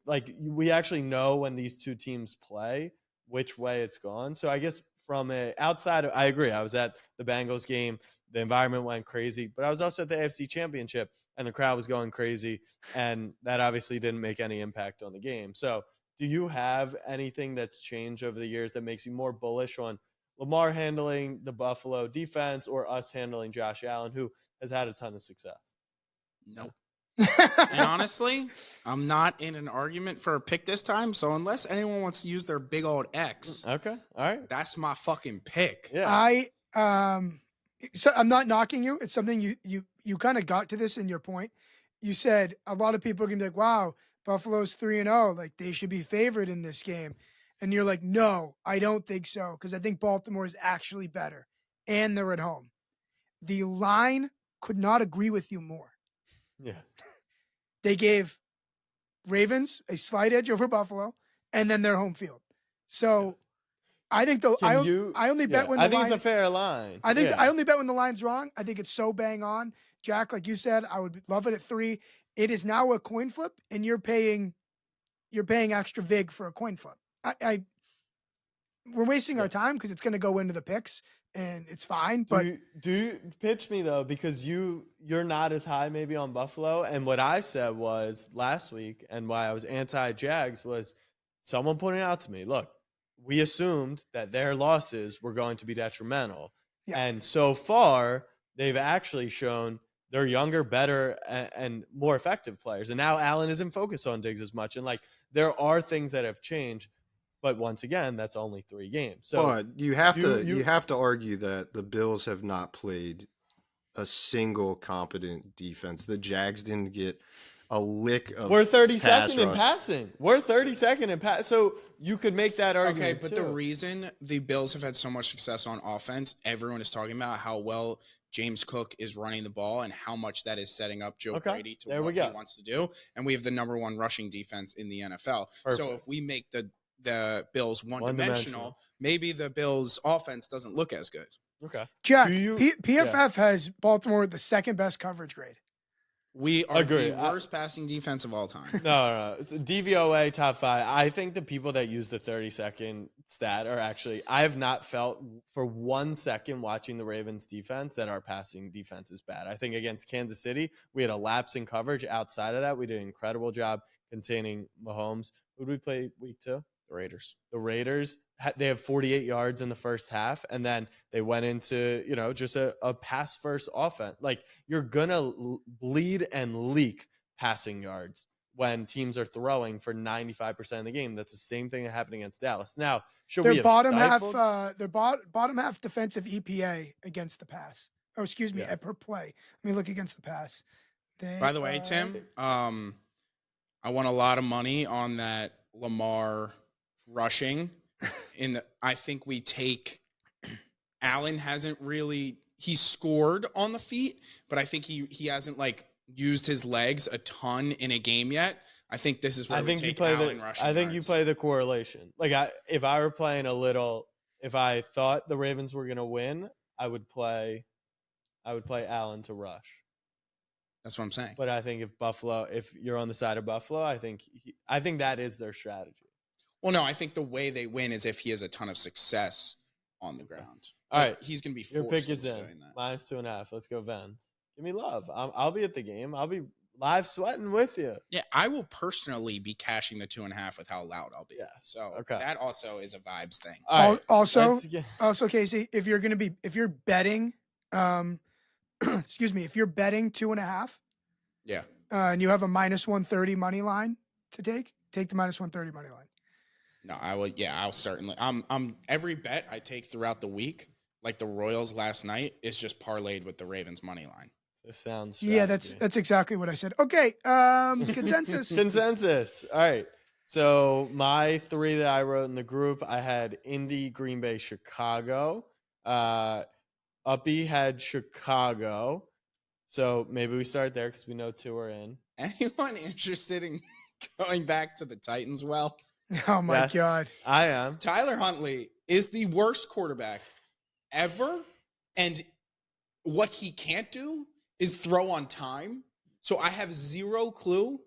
we actually know when these two teams play which way it's gone. So I guess from outside, I agree. I was at the Bengals game. The environment went crazy, but I was also at the AFC Championship and the crowd was going crazy. And that obviously didn't make any impact on the game. So do you have anything that's changed over the years that makes you more bullish on Lamar handling the Buffalo defense or us handling Josh Allen, who has had a ton of success? Nope. And honestly, I'm not in an argument for a pick this time. So unless anyone wants to use their big old X, Okay. All right. that's my fucking pick. Yeah. So I'm not knocking you. It's something you kind of got to this in your point. You said a lot of people are gonna be like, "Wow, Buffalo's 3-0. Like they should be favored in this game," and you're like, "No, I don't think so because I think Baltimore is actually better, and they're at home." The line could not agree with you more. Yeah. They gave Ravens a slight edge over Buffalo, and then their home field. So I think I only bet when the I think line, it's a fair line. I think Yeah. I only bet when the line's wrong. I think it's so bang on. Jack, like you said, I would love it at 3. It is now a coin flip, and you're paying extra vig for a coin flip. We're wasting our time because it's going to go into the picks, and it's fine. But do you pitch me though, because you're not as high maybe on Buffalo, and what I said was last week, and why I was anti-Jags was someone pointed out to me, look, we assumed that their losses were going to be detrimental, and so far they've actually shown they're younger, better, and more effective players. And now Allen isn't focused on Diggs as much, and like there are things that have changed. But once again, that's only 3 games. So but you have to argue that the Bills have not played a single competent defense. The Jags didn't get a lick of. we're 32nd in rush. passing. We're 32nd in pass. So you could make that argument. Okay, but too. the reason the Bills have had so much success on offense, everyone is talking about how well James Cook is running the ball and how much that is setting up Joe Brady to what he wants to do. And we have the number 1 rushing defense in the NFL. Perfect. So if we make the Bills one-dimensional, maybe the Bills offense doesn't look as good. Okay. Jack, Do you- PFF has Baltimore the second best coverage grade. We are Agree. the worst passing defense of all time. No. It's DVOA top 5. I think the people that use the 30-second stat are actually, I have not felt for 1 second watching the Ravens defense that our passing defense is bad. I think against Kansas City, we had a lapse in coverage. Outside of that, we did an incredible job containing Mahomes. Who did we play week 2? The Raiders. The Raiders, they have 48 yards in the first half, and then they went into, just a pass-first offense. Like, you're going to bleed and leak passing yards when teams are throwing for 95% of the game. That's the same thing that happened against Dallas. Now, should we Their have bottom half, stifled? their bottom half defensive EPA against the pass. Oh, excuse me, Yeah. per play. Let me look against the pass. By the way, Tim, I won a lot of money on that Lamar rushing. I think we take Allen hasn't really he scored on the feet, but I think he hasn't like used his legs a ton in a game yet. I think this is where we take Allen rushing. I think you play the correlation. Like if I were playing if I thought the Ravens were going to win, I would play Allen to rush. That's what I'm saying. But I think if you're on the side of Buffalo, I think that is their strategy. Well, no, I think the way they win is if he has a ton of success on the ground. All right. He's going to be forced Your pick is into in. doing that. -2.5. Let's go, Vens. Give me love. I'll be at the game. I'll be live sweating with you. Yeah, I will personally be cashing the 2.5 with how loud I'll be. Yeah. So Okay. that also is a vibes thing. All right, Also, Casey, if you're betting, excuse me, if you're betting 2.5, Yeah. And you have a -130 money line to take the -130 money line. No, I will. Yeah, I'll certainly. Every bet I take throughout the week, like the Royals last night, is just parlayed with the Ravens money line. This sounds. Yeah, that's exactly what I said. Okay, consensus. Consensus. All right. So my 3 that I wrote in the group, I had Indy, Green Bay, Chicago. Uppy had Chicago. So maybe we start there because we know 2 are in. Anyone interested in going back to the Titans? Well, Oh my Yes. God. I am. Tyler Huntley is the worst quarterback ever, and what he can't do is throw on time. So I have zero clue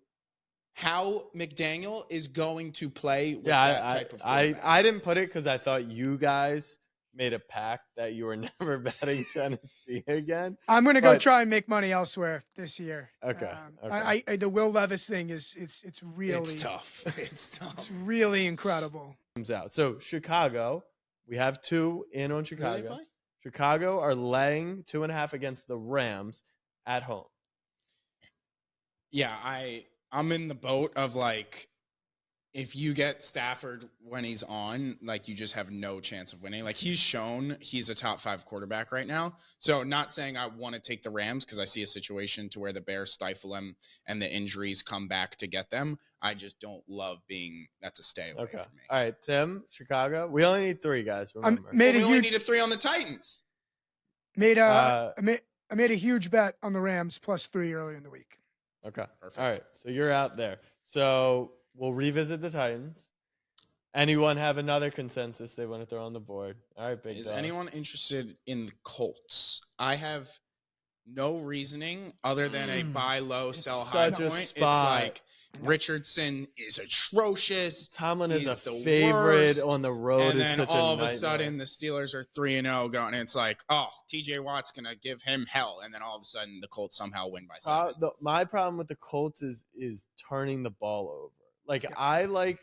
how McDaniel is going to play with that type of quarterback. I didn't put it because I thought you guys made a pact that you were never betting Tennessee again. I'm gonna go try and make money elsewhere this year. Okay. I the Will Levis thing is it's really It's tough. It's tough. It's really incredible. Comes out. So Chicago, we have 2 in on Who do they Chicago. play? Chicago are laying 2.5 against the Rams at home. Yeah, I'm in the boat of like, if you get Stafford when he's on, like you just have no chance of winning. Like he's shown he's a top 5 quarterback right now. So not saying I want to take the Rams because I see a situation to where the Bears stifle him and the injuries come back to get them. I just don't love that's a stay away Okay. for me. All right, Tim, Chicago. We only need 3 guys. Remember. Made we a only huge needed 3 on the Titans. I made a huge bet on the Rams +3 earlier in the week. Okay. Perfect. All right. So you're out there. So we'll revisit the Titans. Anyone have another consensus they want to throw on the board? All right, big Is dog. anyone interested in the Colts? I have no reasoning other than a buy low, sell high such a point. spot. It's like Richardson is atrocious. Tomlin is He's a the favorite worst. on the road. And is then such all a of a nightmare. sudden, the Steelers are 3-0 going, and it's like, oh, TJ Watt's gonna give him hell, and then all of a sudden, the Colts somehow win by 7. My problem with the Colts is turning the ball over. Like I like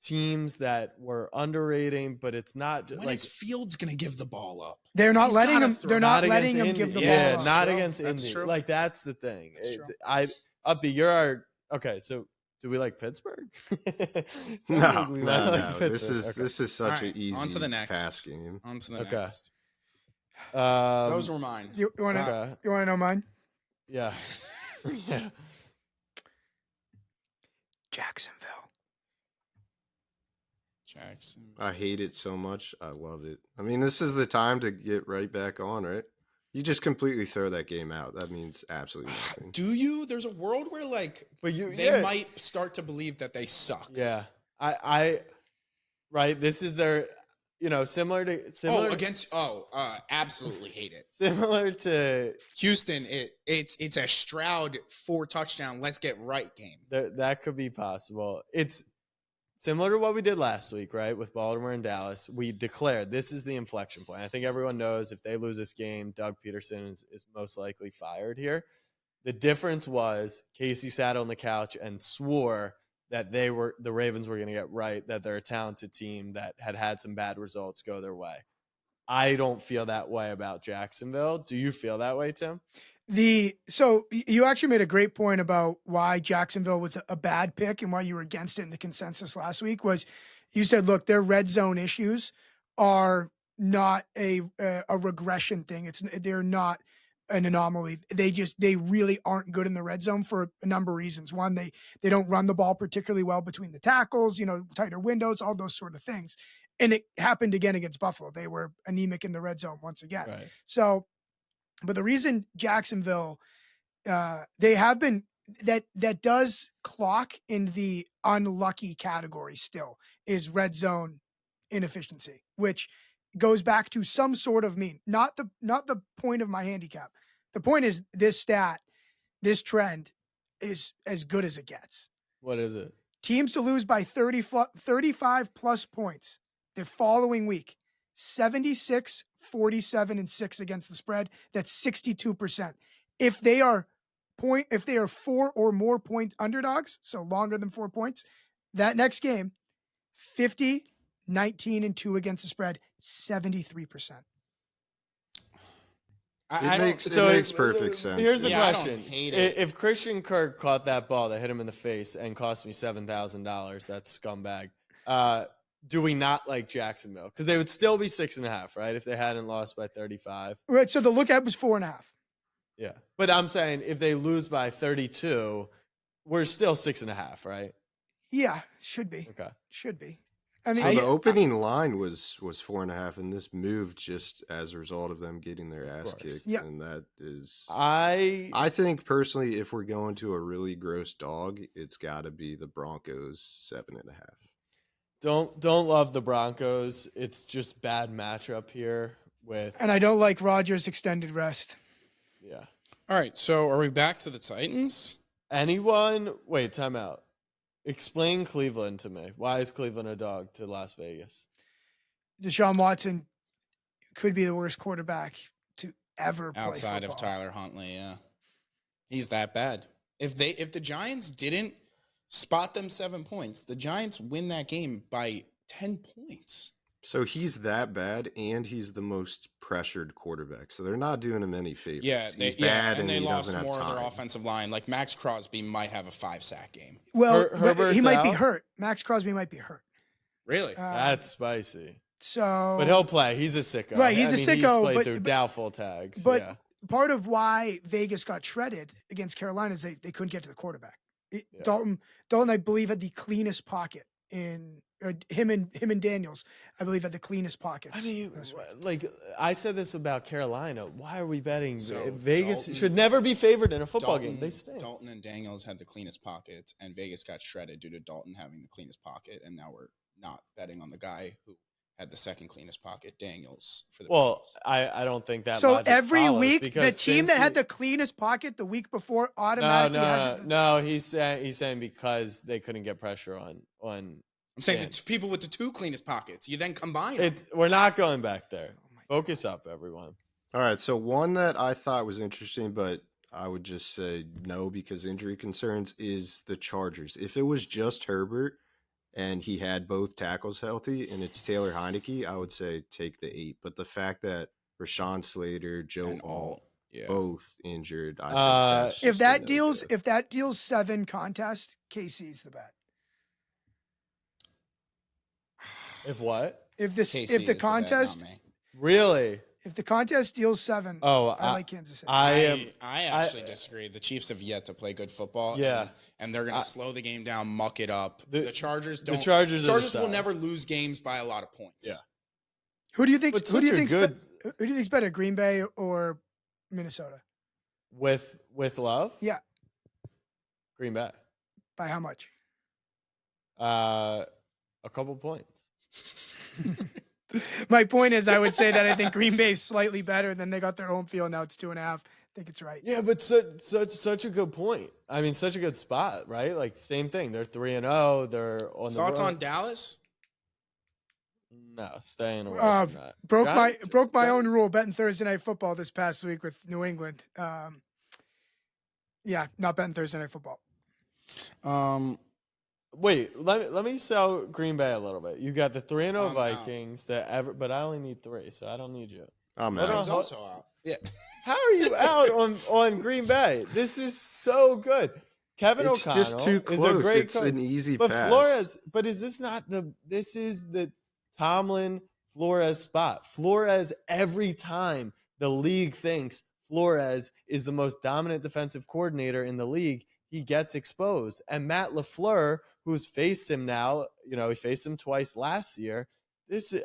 teams that were underrating, but it's not When like is Fields gonna give the ball up? They're not He's letting gotta him. throw. They're not against letting him Indy. give the yeah, ball. not True. against That's Indy. true. Like that's the thing. That's true. Uppy, you're our okay. So do we like Pittsburgh? Sounds No, like we might like no. This Pittsburgh. is Okay. this is such All right, an easy on to the next. pass game. On to the Okay. next. Um, Those were mine. You want to okay. know mine? Yeah. Yeah. Jacksonville. Jackson. I hate it so much. I love it. I mean, this is the time to get right back on, right? You just completely throw that game out. That means absolutely nothing. Do you? There's a world where like But they might start to believe that they suck. Yeah. I right. This is their similar to absolutely hate it. similar to Houston, it's a Stroud 4 touchdown. Let's get right game. that could be possible. It's similar to what we did last week, right? With Baltimore and Dallas. We declared this is the inflection point. I think everyone knows if they lose this game, Doug Peterson is most likely fired here. The difference was Casey sat on the couch and swore that the Ravens were going to get right, that they're a talented team that had some bad results go their way. I don't feel that way about Jacksonville. Do you feel that way, Tim? So you actually made a great point about why Jacksonville was a bad pick and why you were against it in the consensus last week. Was you said, look, their red zone issues are not a regression thing. They're not an anomaly. They really aren't good in the red zone for a number of reasons. One, they don't run the ball particularly well between the tackles, tighter windows, all those sort of things. And it happened again against Buffalo. They were anemic in the red zone once again. Right. So, but the reason Jacksonville, they have been, that does clock in the unlucky category still, is red zone inefficiency, which goes back to some sort of mean, not the point of my handicap. The point is this trend is as good as it gets. What is it? Teams to lose by 35 plus points the following week, 76, 47, and 6 against the spread. That's 62%. If they are 4 or more point underdogs, so longer than 4 points, that next game, 50, 19, and 2 against the spread, 73%. It makes perfect sense. Here's the Yeah, I question. don't hate it. If Christian Kirk caught that ball that hit him in the face and cost me $7,000, that's scumbag. Do we not like Jacksonville? Because they would still be 6.5, right? If they hadn't lost by 35. Right. So the lookout was 4.5. Yeah. But I'm saying if they lose by 32, we're still 6.5, right? Yeah, should be. Okay. Should be. I mean, So the opening line was 4.5, and this moved just as a result of them getting their ass kicked. Yeah. And that is, I think personally, if we're going to a really gross dog, it's got to be the Broncos 7.5. don't love the Broncos. It's just bad matchup here with. and I don't like Rodgers' extended rest. Yeah. All right, so are we back to the Titans? Anyone? Wait, time out. Explain Cleveland to me. Why is Cleveland a dog to Las Vegas? Deshaun Watson could be the worst quarterback to ever play Outside of football. Tyler Huntley, yeah. He's that bad. If the Giants didn't spot them 7 points, the Giants win that game by 10 points. So he's that bad, and he's the most pressured quarterback. So they're not doing him any favors. Yeah, he's bad, and they he lost doesn't have more time. of their offensive line. Like Max Crosby might have a 5-sack game. Well, but Herbert's he might be out? hurt. Max Crosby might be hurt. Really? That's spicy. So, But he'll play. He's a sicko. Right, he's a sicko, He's played but- through doubtful tags. but yeah. part of why Vegas got shredded against Carolina is they couldn't get to the quarterback. Dalton, I believe, had the cleanest pocket in him and Daniels. I believe had the cleanest pockets. I mean, this week. like I said this about Carolina. Why are we betting? So Vegas Dalton- should never be favored in a football game. They stink. Dalton and Daniels had the cleanest pockets, and Vegas got shredded due to Dalton having the cleanest pocket, and now we're not betting on the guy who had the second cleanest pocket, Daniels, for the Well, Bengals. I don't think that. So logic every follows week, the because team that had Cincy- the cleanest pocket the week before automatically has it. No. He's saying because they couldn't get pressure on. I'm saying Dan. the people with the 2 cleanest pockets, you then combine them. We're not going back there. Focus up, everyone. All right, so one that I thought was interesting, but I would just say no because injury concerns is the Chargers. If it was just Herbert and he had both tackles healthy and it's Taylor Heineke, I would say take the 8. But the fact that Rashawn Slater, Joe And Alt, yeah. both injured, I think that's If just a that no-go. deals 7 contest, KC's the bet. If what? If KC if is the bet, contest not me. Really? if the contest deals 7, Oh, I like Kansas City. I actually disagree. The Chiefs have yet to play good football. Yeah. and they're going to slow the game down, muck it up. The Chargers don't. The Chargers are the will side. never lose games by a lot of points. Yeah. Who do you think? But Who do you such a think's good who do you think's better, Green Bay or Minnesota? with love? Yeah. Green Bay. By how much? A couple points. My point is, I would say that I think Green Bay is slightly better than they got their home field. Now it's 2.5. I think it's right. Yeah, but such a good point. I mean, such a good spot, right? Like same thing. They're 3-0. They're on the Thoughts road. on Dallas? No, staying away from that. Broke my own rule betting Thursday Night Football this past week with New England. Yeah, not betting Thursday Night Football. Wait, let me sell Green Bay a little bit. You got the 3-0 I'm Vikings but I only need 3, so I don't need you. I'm Hold out. on. Tim's also out. Yeah. How are you out on Green Bay? This is so good. Kevin It's O'Connell just too is close. a great It's coach. an easy But pass. Flores, but is this not this is the Tomlin Flores spot. Flores, every time the league thinks Flores is the most dominant defensive coordinator in the league, he gets exposed. And Matt LaFleur, who's faced him now, he faced him twice last year.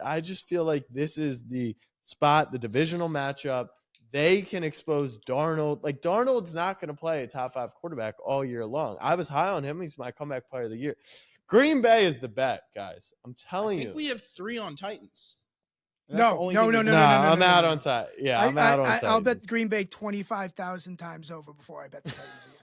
I just feel like this is the spot, the divisional matchup. They can expose Darnold. Like, Darnold's not going to play a top 5 quarterback all year long. I was high on him. He's my comeback player of the year. Green Bay is the bet, guys. I'm telling you. I think we have 3 on Titans. No, I'm out on Titans. Yeah, I'm out on Titans. I'll bet Green Bay 25,000 times over before I bet the Titans again.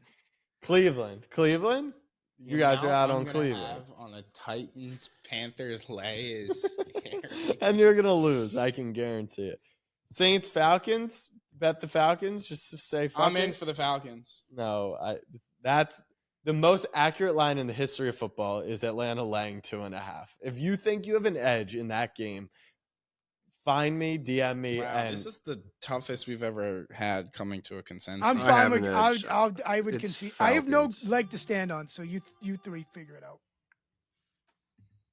Cleveland. You guys are out on I'm Cleveland. have on a Titans Panthers lay is scary. And you're gonna lose. I can guarantee it. Saints Falcons. Bet the Falcons. Just to say, fuck I'm in it. for the Falcons. No, that's the most accurate line in the history of football is Atlanta laying 2.5. If you think you have an edge in that game, find me, DM me, Wow, and this is the toughest we've ever had coming to a consensus. I'm I fine have with. an edge. I would It's concede. I have no Falcons. leg to stand on. So you 3 figure it out.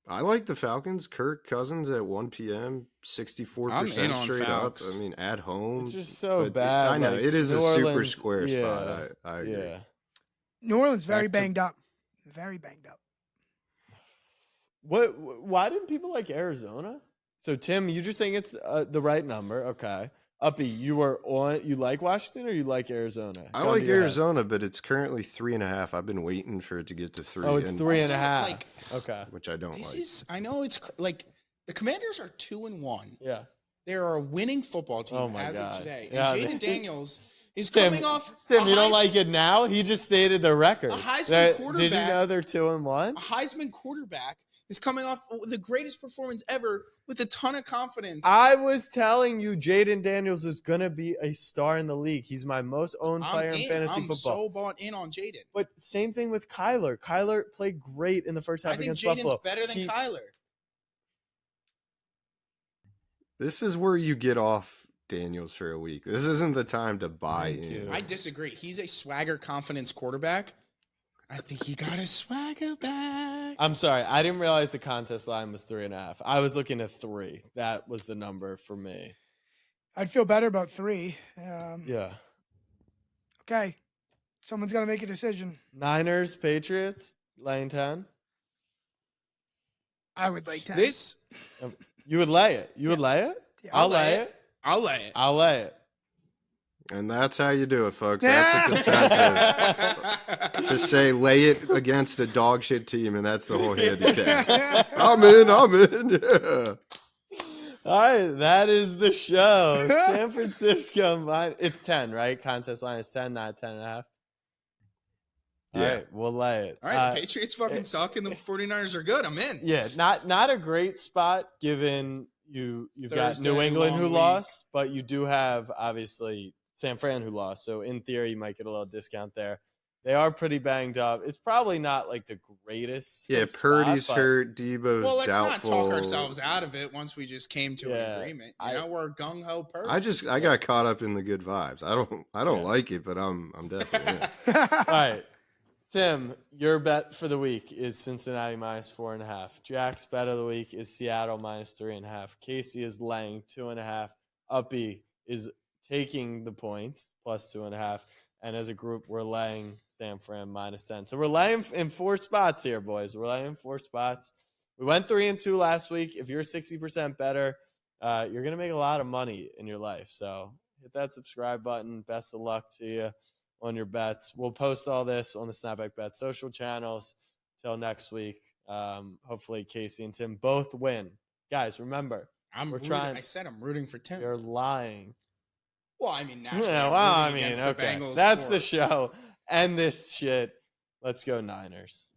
I like the Falcons. Kirk Cousins at 1 p.m. I'm 64% in on straight up. Falcs. I mean, at home. it's just so but bad. I know like, it is New a super Orleans- square yeah, spot. I agree. Yeah. New Orleans very Back to- banged up. Very banged up. Why didn't people like Arizona? So Tim, you just saying it's the right number, okay? Uppy, you like Washington or you like Arizona? I Gun like to your head. Arizona, but it's currently 3.5. I've been waiting for it to get to 3. Oh, it's and- 3.5. Also, like, Okay. which I don't This like. is, I know it's like the Commanders are 2-1. Yeah. They are a winning football team Oh my as God. of today. Yeah, And Jaden this- Daniels is Tim, coming off. Tim, a you don't Heis- like it now? He just stated their record. A Heisman Did you quarterback- know they're 2-1? A Heisman quarterback is coming off the greatest performance ever with a ton of confidence. I was telling you, Jaden Daniels is going to be a star in the league. He's my most owned player in fantasy I'm football. so bought in on Jaden. But same thing with Kyler. Kyler played great in the first half I think against Jaden's Buffalo. better than Kyler. This is where you get off Daniels for a week. This isn't the time to buy Thank in. you. I disagree. He's a swagger confidence quarterback. I think he got his swagger back. I'm sorry. I didn't realize the contest line was 3.5. I was looking at 3. That was the number for me. I'd feel better about 3. Yeah. Okay. Someone's got to make a decision. Niners, Patriots, laying 10. I would like 10. You would lay it. You would lay it? Yeah, I'll lay it. I'll lay it. I'll lay it. And that's how you do it, folks. That's a consensus. Just say lay it against a dog shit team, and that's the whole handicap. I'm in. Yeah. All right, that is the show. San Francisco, it's 10, right? Contest line is 10, not 10.5. All Yeah. right, we'll lay it. All right, the Patriots fucking suck and the 49ers are good. I'm in. Yeah, not a great spot given you've got Thursday, New England long who week. lost, but you do have obviously San Fran who lost. So in theory, you might get a little discount there. They are pretty banged up. It's probably not like the greatest. Yeah, spot, Purdy's but hurt. Debo's Well, let's doubtful. not talk ourselves out of it once we just came to Yeah, an agreement. I- We're gung ho purdy. I got caught up in the good vibes. I don't Yeah. like it, but I'm definitely in. All right. Tim, your bet for the week is Cincinnati minus 4.5. Jack's bet of the week is Seattle minus 3.5. Casey is laying 2.5. Uppy is taking the points plus 2.5. And as a group, we're laying San Fran minus 10. So we're laying in 4 spots here, boys. We're laying in 4 spots. We went 3-2 last week. If you're 60% better, you're going to make a lot of money in your life. So hit that subscribe button. Best of luck to you on your bets. We'll post all this on the Snapback Bets social channels. Till next week. Hopefully Casey and Tim both win. Guys, remember, We're trying. I said I'm rooting for Tim. You're lying. Well, I mean, naturally, Yeah, I'm well, I rooting mean, against the okay. Bengals That's for- the show. End this shit. Let's go Niners.